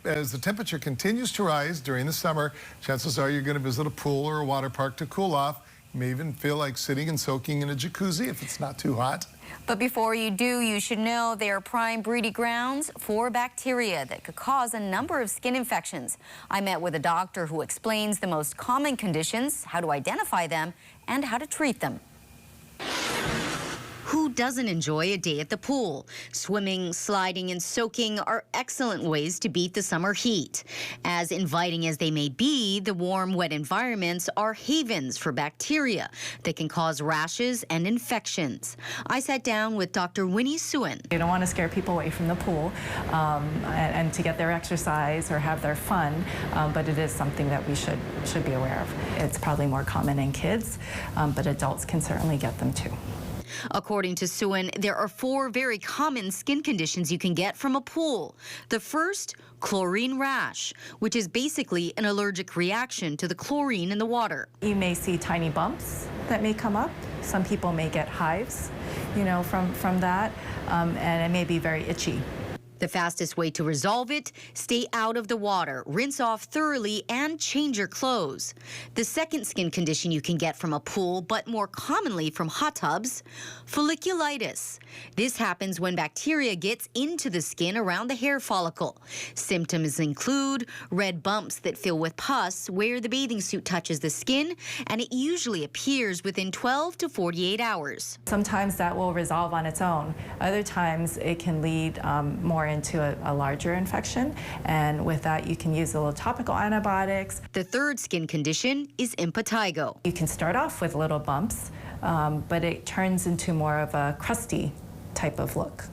As the temperature continues to rise during the summer, chances are you're going to visit a pool or a water park to cool off. You may even feel like sitting and soaking in a jacuzzi if it's not too hot. But before you do, you should know they are prime breeding grounds for bacteria that could cause a number of skin infections. I met with a doctor who explains the most common conditions, how to identify them, and how to treat them. Who doesn't enjoy a day at the pool? Swimming, sliding, and soaking are excellent ways to beat the summer heat. As inviting as they may be, the warm, wet environments are havens for bacteria that can cause rashes and infections. I sat down with Dr. Winnie Suen. You don't want to scare people away from the pool and to get their exercise or have their fun, but it is something that we should be aware of. It's probably more common in kids, but adults can certainly get them too. According to Suen, there are 4 very common skin conditions you can get from a pool. The first, chlorine rash, which is basically an allergic reaction to the chlorine in the water. You may see tiny bumps that may come up. Some people may get hives, from that, and it may be very itchy. The fastest way to resolve it, stay out of the water, rinse off thoroughly, and change your clothes. The second skin condition you can get from a pool, but more commonly from hot tubs, folliculitis. This happens when bacteria gets into the skin around the hair follicle. Symptoms include red bumps that fill with pus where the bathing suit touches the skin, and it usually appears within 12 to 48 hours. Sometimes that will resolve on its own. Other times it can lead more into a larger infection, and with that you can use a little topical antibiotics. The third skin condition is impetigo. You can start off with little bumps, but it turns into more of a crusty type of look.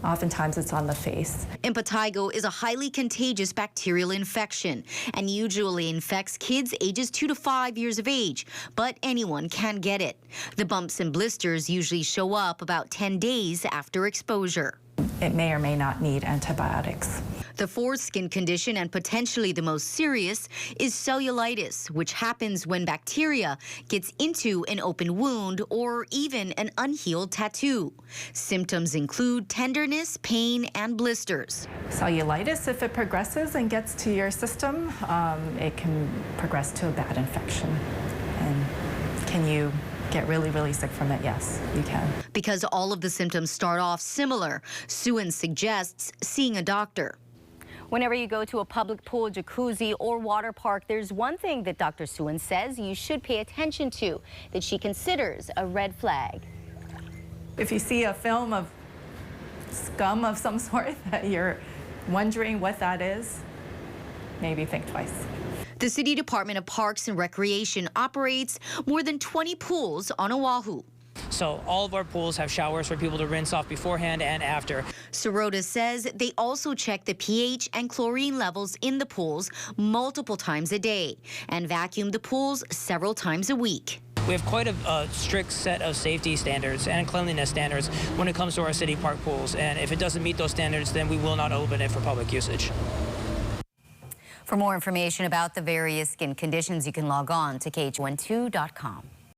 Oftentimes it's on the face. Impetigo is a highly contagious bacterial infection and usually infects kids ages 2 to 5 years of age, but anyone can get it. The bumps and blisters usually show up about 10 days after exposure. It may or may not need antibiotics. The fourth skin condition, and potentially the most serious, is cellulitis, which happens when bacteria gets into an open wound or even an unhealed tattoo. Symptoms include tenderness, pain, and blisters. Cellulitis, if it progresses and gets to your system, it can progress to a bad infection. And can you get really, really sick from it? Yes, you can. Because all of the symptoms start off similar, Suen suggests seeing a doctor. Whenever you go to a public pool, jacuzzi, or water park, there's one thing that Dr. Suen says you should pay attention to that she considers a red flag. If you see a film of scum of some sort that you're wondering what that is, maybe think twice. The City Department of Parks and Recreation operates more than 20 pools on Oahu. So all of our pools have showers for people to rinse off beforehand and after. Sirota says they also check the pH and chlorine levels in the pools multiple times a day and vacuum the pools several times a week. We have quite a strict set of safety standards and cleanliness standards when it comes to our city park pools. And if it doesn't meet those standards, then we will not open it for public usage. For more information about the various skin conditions, you can log on to KHON2.com.